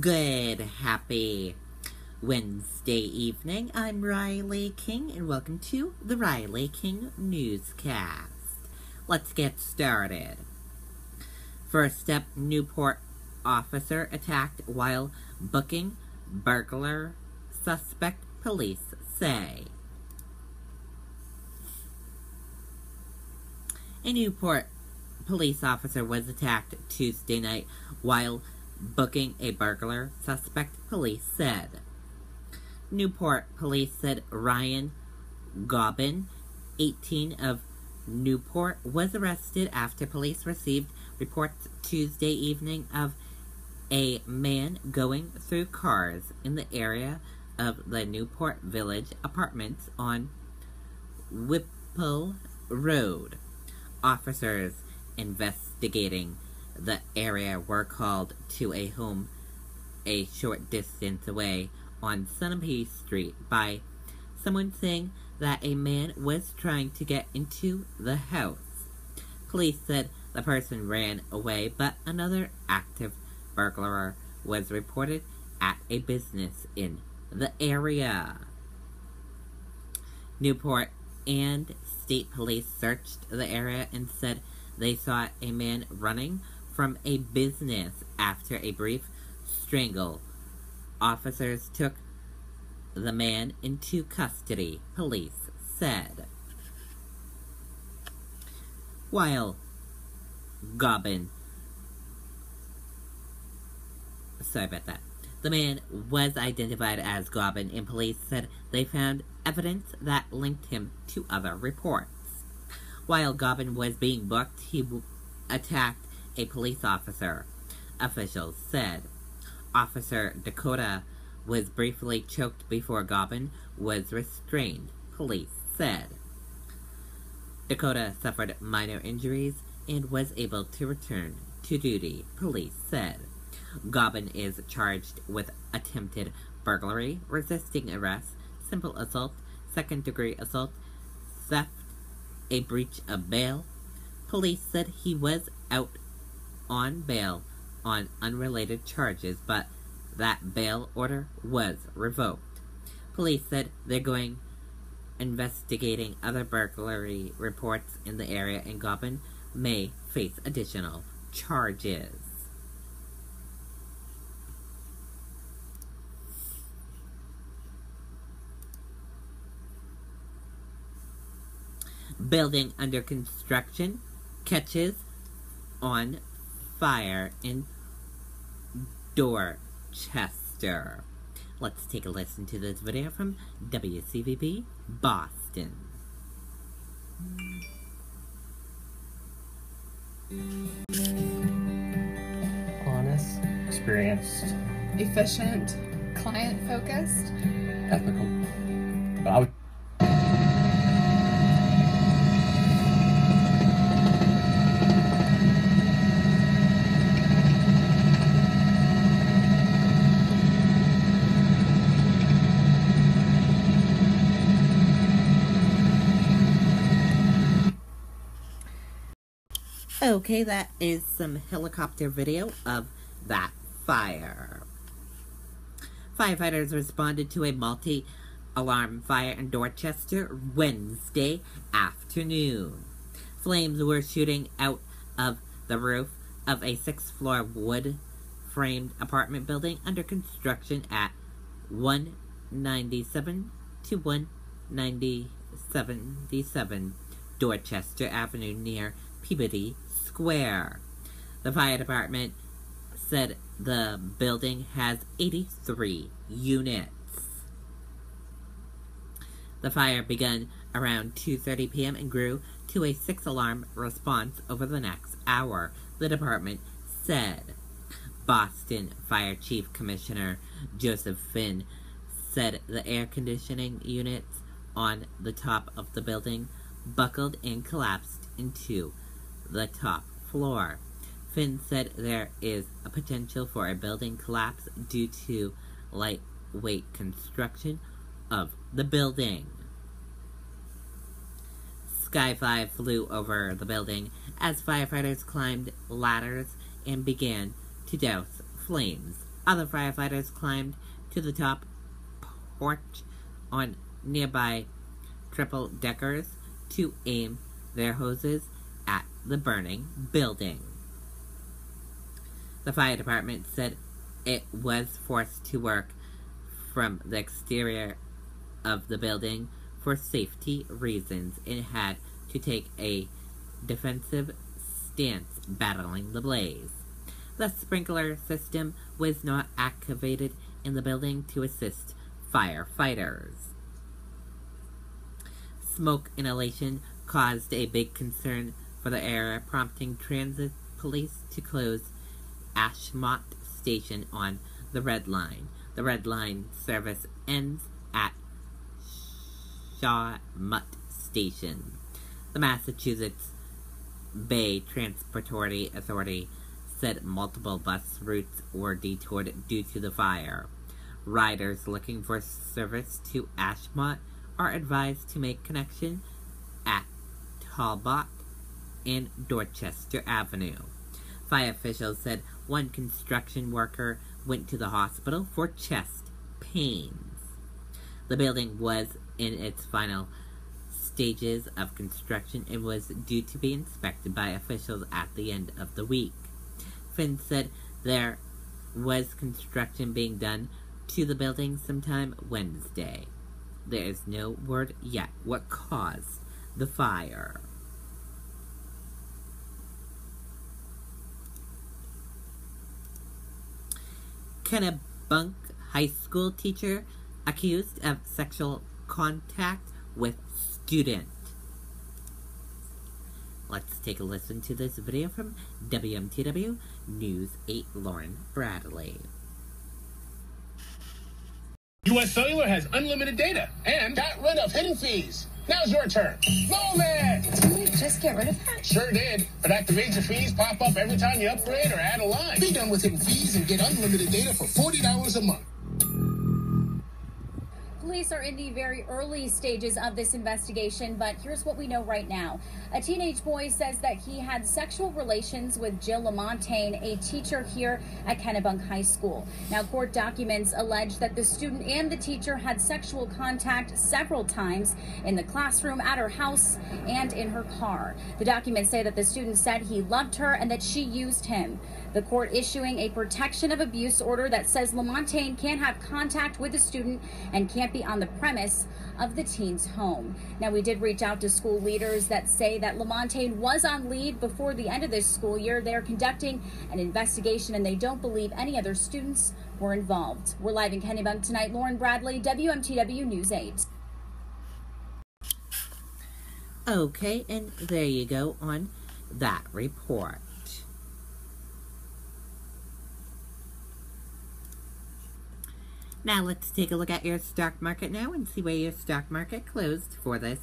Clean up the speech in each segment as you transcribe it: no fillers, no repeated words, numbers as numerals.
Good, happy Wednesday evening. I'm Riley King, and welcome to the Riley King Newscast. Let's get started. First up, Newport officer attacked while booking burglar suspect, police say. A Newport police officer was attacked Tuesday night while booking a burglar suspect, police said. Newport police said Ryan Gobbin, 18 of Newport, was arrested after police received reports Tuesday evening of a man going through cars in the area of the Newport Village apartments on Whipple Road. Officers investigating the area were called to a home a short distance away on Sunapee Street by someone saying that a man was trying to get into the house. Police said the person ran away, but another active burglar was reported at a business in the area. Newport and state police searched the area and said they saw a man running from a business after a brief strangle. Officers took the man into custody, police said. While Gobbin, the man was identified as Gobbin, and police said they found evidence that linked him to other reports. While Gobbin was being booked, he attacked a police officer, officials said. Officer Dakota was briefly choked before Gobbin was restrained, police said. Dakota suffered minor injuries and was able to return to duty, police said. Gobbin is charged with attempted burglary, resisting arrest, simple assault, second-degree assault, theft, a breach of bail. Police said he was out on bail on unrelated charges, but that bail order was revoked. Police said they're investigating other burglary reports in the area, and Gobbin may face additional charges. Building under construction catches on fire in Dorchester. Let's take a listen to this video from WCVB Boston. Honest, experienced, efficient, client-focused, ethical. But I would. Okay, that is some helicopter video of that fire. Firefighters responded to a multi-alarm fire in Dorchester Wednesday afternoon. Flames were shooting out of the roof of a sixth-floor wood-framed apartment building under construction at 197 to 197 Dorchester Avenue near Peabody Square. The fire department said the building has 83 units. The fire began around 2:30 p.m. and grew to a 6-alarm response over the next hour, the department said. Boston Fire Chief Commissioner Joseph Finn said the air conditioning units on the top of the building buckled and collapsed into the top floor. Finn said there is a potential for a building collapse due to lightweight construction of the building. Skyfly flew over the building as firefighters climbed ladders and began to douse flames Other firefighters climbed to the top porch on nearby triple-deckers to aim their hoses at the burning building. The fire department said it was forced to work from the exterior of the building for safety reasons and had to take a defensive stance battling the blaze. The sprinkler system was not activated in the building to assist firefighters. Smoke inhalation caused a big concern for the area, prompting transit police to close Ashmont Station on the Red Line. The Red Line service ends at Shawmut Station. The Massachusetts Bay Transportation Authority said multiple bus routes were detoured due to the fire. Riders looking for service to Ashmont are advised to make connection at Talbot and Dorchester Avenue. Fire officials said one construction worker went to the hospital for chest pains. The building was in its final stages of construction and was due to be inspected by officials at the end of the week. Finn said there was construction being done to the building sometime Wednesday. There is no word yet what caused the fire. Kennebunk High School teacher accused of sexual contact with student. Let's take a listen to this video from WMTW News 8 Lauren Bradley. U.S. Cellular has unlimited data and got rid of hidden fees. Now's your turn. Move it! Didn't we just get rid of that? Sure did. But activate your fees pop up every time you upgrade or add a line. Be done with hidden fees and get unlimited data for $40 a month. Police are in the very early stages of this investigation, but here's what we know right now. A teenage boy says that he had sexual relations with Jill LaMontagne, a teacher here at Kennebunk High School. Now, court documents allege that the student and the teacher had sexual contact several times in the classroom, at her house, and in her car. The documents say that the student said he loved her and that she used him. The court issuing a protection of abuse order that says LaMontagne can't have contact with the student and can't be on the premise of the teen's home. Now, we did reach out to school leaders that say that LaMontagne was on leave before the end of this school year. They're conducting an investigation and they don't believe any other students were involved. We're live in Kennebunk tonight. Lauren Bradley, WMTW News 8. Okay, and there you go on that report. Now let's take a look at your stock market now and see where your stock market closed for this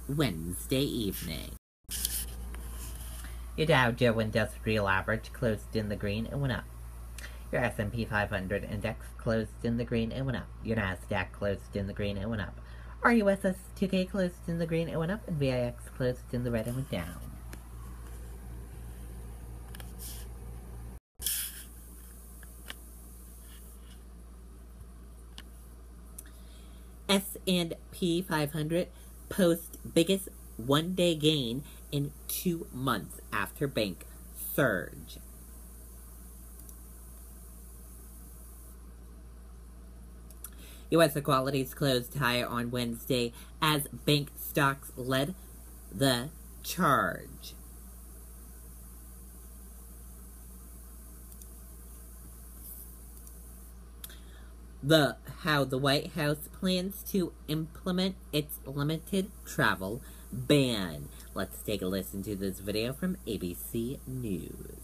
Wednesday evening. Your Dow Jones Industrial Average closed in the green and went up. Your S&P 500 Index closed in the green and went up. Your Nasdaq closed in the green and went up. Our USS 2K closed in the green and went up, and VIX closed in the red and went down. S&P 500 posts biggest one-day gain in 2 months after bank surge. U.S. equities closed higher on Wednesday as bank stocks led the charge. How the White House plans to implement its limited travel ban. Let's take a listen to this video from ABC News.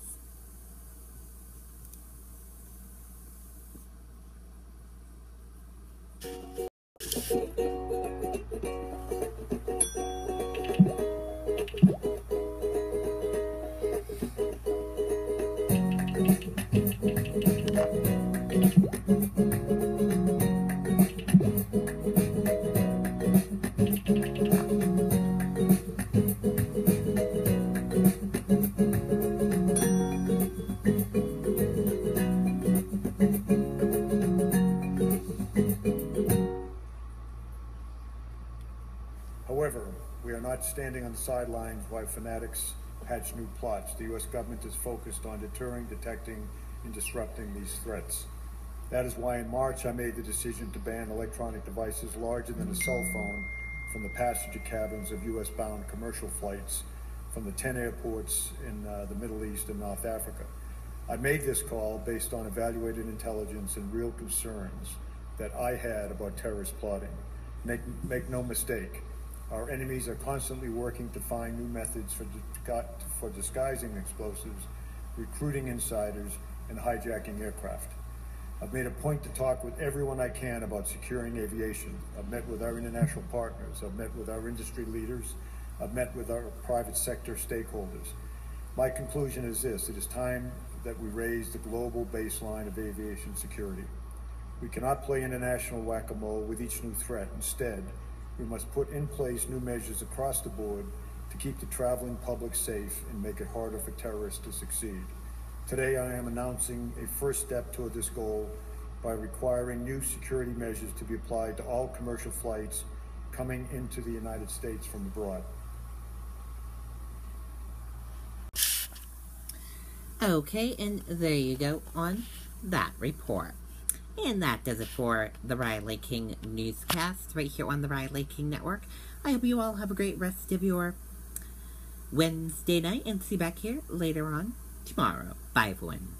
not standing on the sidelines while fanatics hatch new plots. The U.S. government is focused on deterring, detecting, and disrupting these threats. That is why in March I made the decision to ban electronic devices larger than a cell phone from the passenger cabins of U.S.-bound commercial flights from the 10 airports in the Middle East and North Africa. I made this call based on evaluated intelligence and real concerns that I had about terrorist plotting. Make no mistake, our enemies are constantly working to find new methods for disguising explosives, recruiting insiders, and hijacking aircraft. I've made a point to talk with everyone I can about securing aviation. I've met with our international partners. I've met with our industry leaders. I've met with our private sector stakeholders. My conclusion is this: it is time that we raise the global baseline of aviation security. We cannot play international whack-a-mole with each new threat. Instead, we must put in place new measures across the board to keep the traveling public safe and make it harder for terrorists to succeed. Today, I am announcing a first step toward this goal by requiring new security measures to be applied to all commercial flights coming into the United States from abroad. Okay, and there you go on that report. And that does it for the Riley King Newscast right here on the Riley King Network. I hope you all have a great rest of your Wednesday night and see you back here later on tomorrow. Bye, everyone.